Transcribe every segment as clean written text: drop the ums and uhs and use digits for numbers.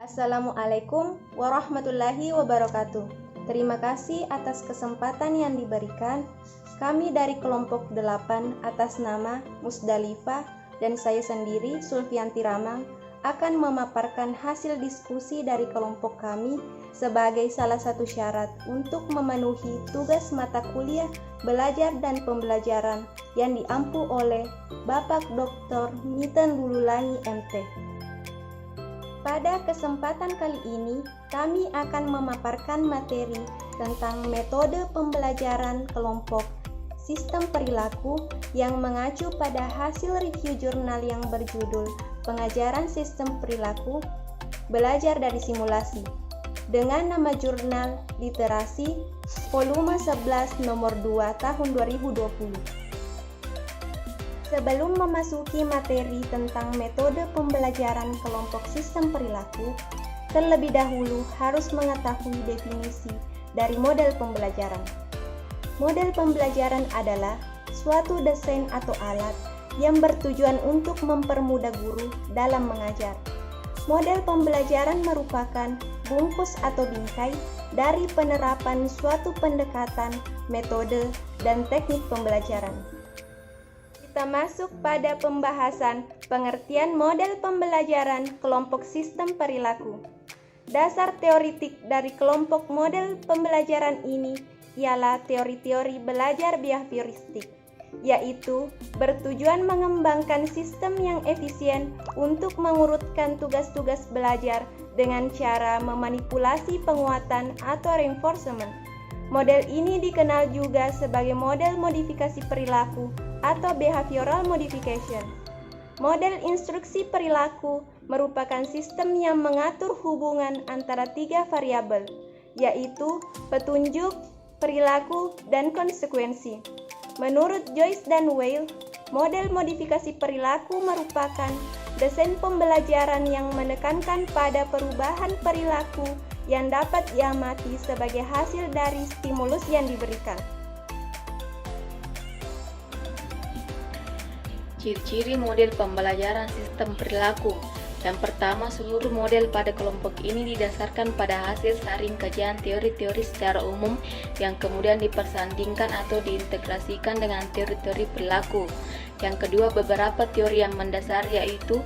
Assalamualaikum warahmatullahi wabarakatuh. Terima kasih atas kesempatan yang diberikan. Kami dari kelompok 8 atas nama Musdalifah dan saya sendiri Sulfianti Ramang akan memaparkan hasil diskusi dari kelompok kami sebagai salah satu syarat untuk memenuhi tugas mata kuliah belajar dan pembelajaran yang diampu oleh Bapak Dr. Miten Lululangi MT. Pada kesempatan kali ini, kami akan memaparkan materi tentang metode pembelajaran kelompok sistem perilaku yang mengacu pada hasil review jurnal yang berjudul Pengajaran Sistem Perilaku, Belajar dari Simulasi, dengan nama jurnal Literasi, volume 11 nomor 2 tahun 2020. Sebelum memasuki materi tentang metode pembelajaran kelompok sistem perilaku, terlebih dahulu harus mengetahui definisi dari model pembelajaran. Model pembelajaran adalah suatu desain atau alat yang bertujuan untuk mempermudah guru dalam mengajar. Model pembelajaran merupakan bungkus atau bingkai dari penerapan suatu pendekatan, metode, dan teknik pembelajaran. Kita masuk pada pembahasan pengertian model pembelajaran kelompok sistem perilaku. Dasar teoritik dari kelompok model pembelajaran ini ialah teori-teori belajar behavioristik, yaitu bertujuan mengembangkan sistem yang efisien untuk mengurutkan tugas-tugas belajar dengan cara memanipulasi penguatan atau reinforcement. Model ini dikenal juga sebagai model modifikasi perilaku atau behavioral modification. Model instruksi perilaku merupakan sistem yang mengatur hubungan antara 3 variabel, yaitu petunjuk, perilaku, dan konsekuensi. Menurut Joyce dan Weil, model modifikasi perilaku merupakan desain pembelajaran yang menekankan pada perubahan perilaku yang dapat diamati sebagai hasil dari stimulus yang diberikan. Ciri-ciri model pembelajaran sistem perilaku. Yang pertama, seluruh model pada kelompok ini didasarkan pada hasil saring kajian teori-teori secara umum yang kemudian dipersandingkan atau diintegrasikan dengan teori-teori perilaku. Yang kedua, beberapa teori yang mendasar yaitu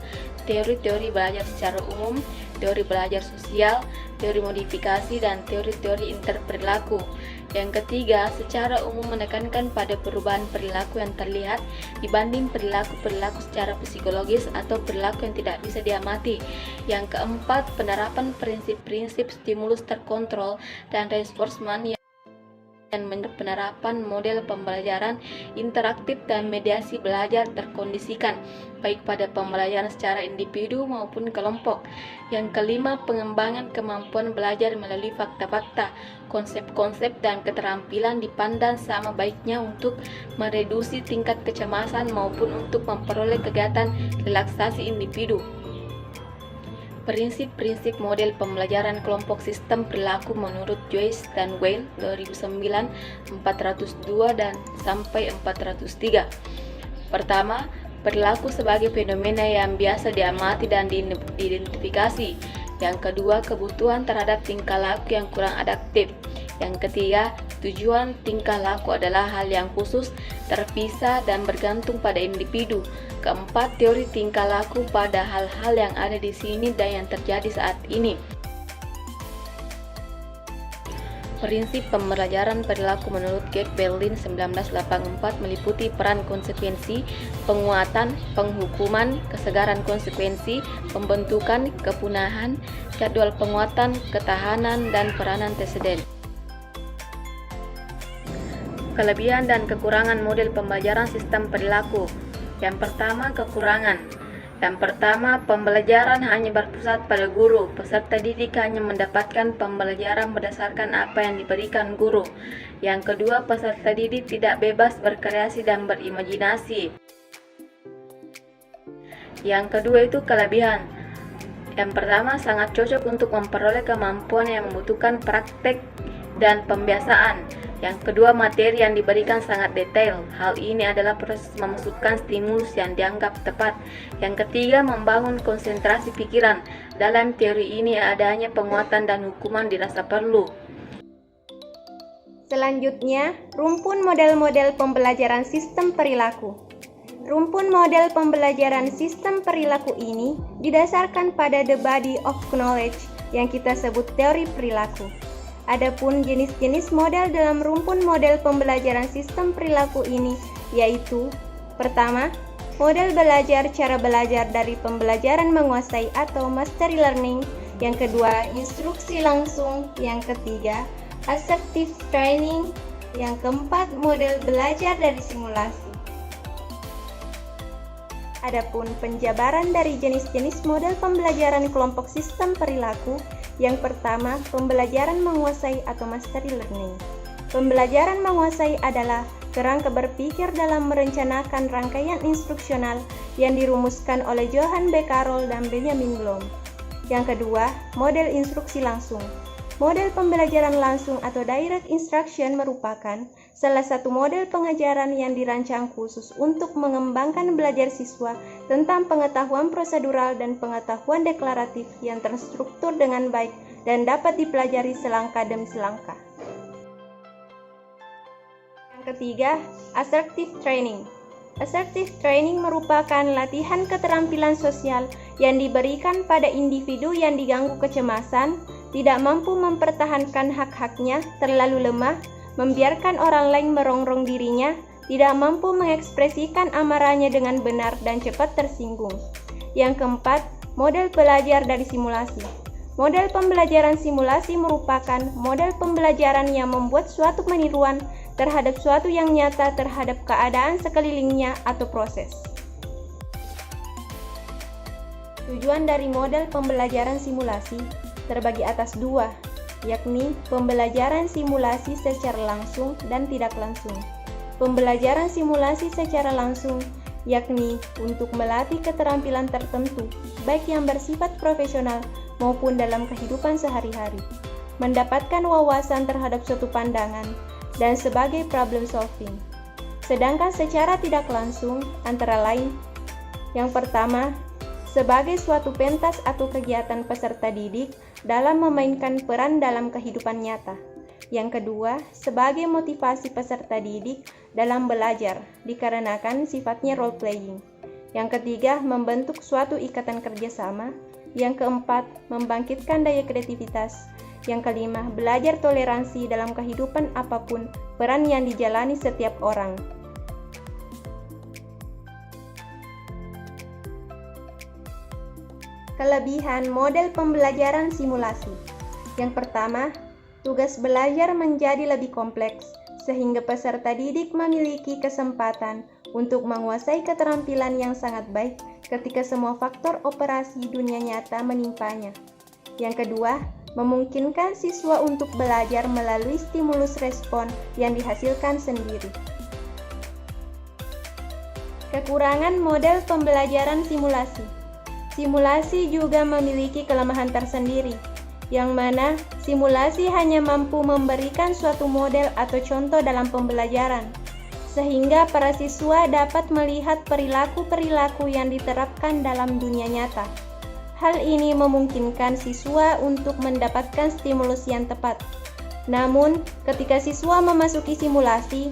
teori-teori belajar secara umum, teori belajar sosial, teori modifikasi, dan teori-teori interperilaku. Yang ketiga, secara umum menekankan pada perubahan perilaku yang terlihat dibanding perilaku-perilaku secara psikologis atau perilaku yang tidak bisa diamati. Yang keempat, penerapan prinsip-prinsip stimulus terkontrol dan reinforcement dan penerapan model pembelajaran interaktif dan mediasi belajar terkondisikan, baik pada pembelajaran secara individu maupun kelompok. Yang kelima, pengembangan kemampuan belajar melalui fakta-fakta, konsep-konsep, dan keterampilan dipandang sama baiknya untuk mereduksi tingkat kecemasan maupun untuk memperoleh kegiatan relaksasi individu. Prinsip-prinsip model pembelajaran kelompok sistem perilaku menurut Joyce dan Weil 2009 402 dan sampai 403. Pertama, perilaku sebagai fenomena yang biasa diamati dan diidentifikasi. Yang kedua, kebutuhan terhadap tingkah laku yang kurang adaptif. Yang ketiga, tujuan tingkah laku adalah hal yang khusus, terpisah, dan bergantung pada individu. Keempat, teori tingkah laku pada hal-hal yang ada di sini dan yang terjadi saat ini. Prinsip pembelajaran perilaku menurut Gerd Berlin 1984 meliputi peran konsekuensi, penguatan, penghukuman, kesegaran konsekuensi, pembentukan, kepunahan, jadwal penguatan, ketahanan, dan peranan anteseden. Kelebihan dan kekurangan model pembelajaran sistem perilaku. Yang pertama, kekurangan. Yang pertama, pembelajaran hanya berpusat pada guru. Peserta didik hanya mendapatkan pembelajaran berdasarkan apa yang diberikan guru. Yang kedua, peserta didik tidak bebas berkreasi dan berimajinasi. Yang kedua itu kelebihan. Yang pertama, sangat cocok untuk memperoleh kemampuan yang membutuhkan praktek dan pembiasaan. Yang kedua, materi yang diberikan sangat detail. Hal ini adalah proses memasukkan stimulus yang dianggap tepat. Yang ketiga, membangun konsentrasi pikiran. Dalam teori ini adanya penguatan dan hukuman dirasa perlu. Selanjutnya, rumpun model-model pembelajaran sistem perilaku. Rumpun model pembelajaran sistem perilaku ini didasarkan pada the body of knowledge yang kita sebut teori perilaku. Adapun jenis-jenis model dalam rumpun model pembelajaran sistem perilaku ini yaitu: pertama, model belajar cara belajar dari pembelajaran menguasai atau mastery learning. Yang kedua, instruksi langsung. Yang ketiga, assertive training. Yang keempat, model belajar dari simulasi. Adapun penjabaran dari jenis-jenis model pembelajaran kelompok sistem perilaku, yang pertama, pembelajaran menguasai atau mastery learning. Pembelajaran menguasai adalah kerangka berpikir dalam merencanakan rangkaian instruksional yang dirumuskan oleh Johann B. Carroll dan Benjamin Bloom. Yang kedua, model instruksi langsung. Model pembelajaran langsung atau direct instruction merupakan salah satu model pengajaran yang dirancang khusus untuk mengembangkan belajar siswa tentang pengetahuan prosedural dan pengetahuan deklaratif yang terstruktur dengan baik dan dapat dipelajari selangkah demi selangkah. Yang ketiga, assertive training. Assertive training merupakan latihan keterampilan sosial yang diberikan pada individu yang diganggu kecemasan, tidak mampu mempertahankan hak-haknya, terlalu lemah, membiarkan orang lain merongrong dirinya, tidak mampu mengekspresikan amarahnya dengan benar dan cepat tersinggung. Yang keempat, model belajar dari simulasi. Model pembelajaran simulasi merupakan model pembelajaran yang membuat suatu peniruan terhadap suatu yang nyata terhadap keadaan sekelilingnya atau proses. Tujuan dari model pembelajaran simulasi terbagi atas dua, yakni pembelajaran simulasi secara langsung dan tidak langsung. Pembelajaran simulasi secara langsung yakni untuk melatih keterampilan tertentu, baik yang bersifat profesional maupun dalam kehidupan sehari-hari, mendapatkan wawasan terhadap suatu pandangan, dan sebagai problem solving. Sedangkan secara tidak langsung antara lain, yang pertama, sebagai suatu pentas atau kegiatan peserta didik dalam memainkan peran dalam kehidupan nyata. Yang kedua, sebagai motivasi peserta didik dalam belajar, dikarenakan sifatnya role playing. Yang ketiga, membentuk suatu ikatan kerjasama. Yang keempat, membangkitkan daya kreativitas. Yang kelima, belajar toleransi dalam kehidupan apapun peran yang dijalani setiap orang. Kelebihan model pembelajaran simulasi. Yang pertama, tugas belajar menjadi lebih kompleks, sehingga peserta didik memiliki kesempatan untuk menguasai keterampilan yang sangat baik ketika semua faktor operasi dunia nyata menimpanya. Yang kedua, memungkinkan siswa untuk belajar melalui stimulus respon yang dihasilkan sendiri. Kekurangan model pembelajaran simulasi. Simulasi juga memiliki kelemahan tersendiri, yang mana simulasi hanya mampu memberikan suatu model atau contoh dalam pembelajaran, sehingga para siswa dapat melihat perilaku-perilaku yang diterapkan dalam dunia nyata. Hal ini memungkinkan siswa untuk mendapatkan stimulus yang tepat. Namun, ketika siswa memasuki simulasi,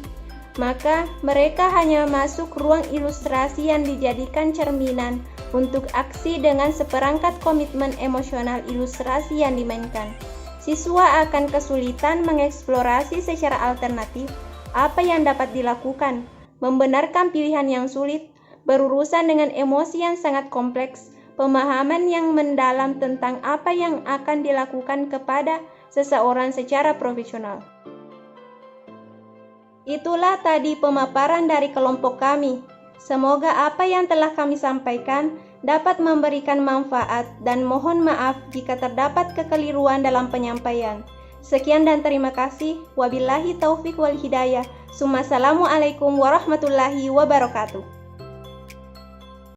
maka mereka hanya masuk ruang ilustrasi yang dijadikan cerminan untuk aksi dengan seperangkat komitmen emosional ilustrasi yang dimainkan. Siswa akan kesulitan mengeksplorasi secara alternatif apa yang dapat dilakukan, membenarkan pilihan yang sulit, berurusan dengan emosi yang sangat kompleks, pemahaman yang mendalam tentang apa yang akan dilakukan kepada seseorang secara profesional. Itulah tadi pemaparan dari kelompok kami. Semoga apa yang telah kami sampaikan dapat memberikan manfaat dan mohon maaf jika terdapat kekeliruan dalam penyampaian. Sekian dan terima kasih. Wabillahi taufik wal hidayah. Assalamualaikum warahmatullahi wabarakatuh.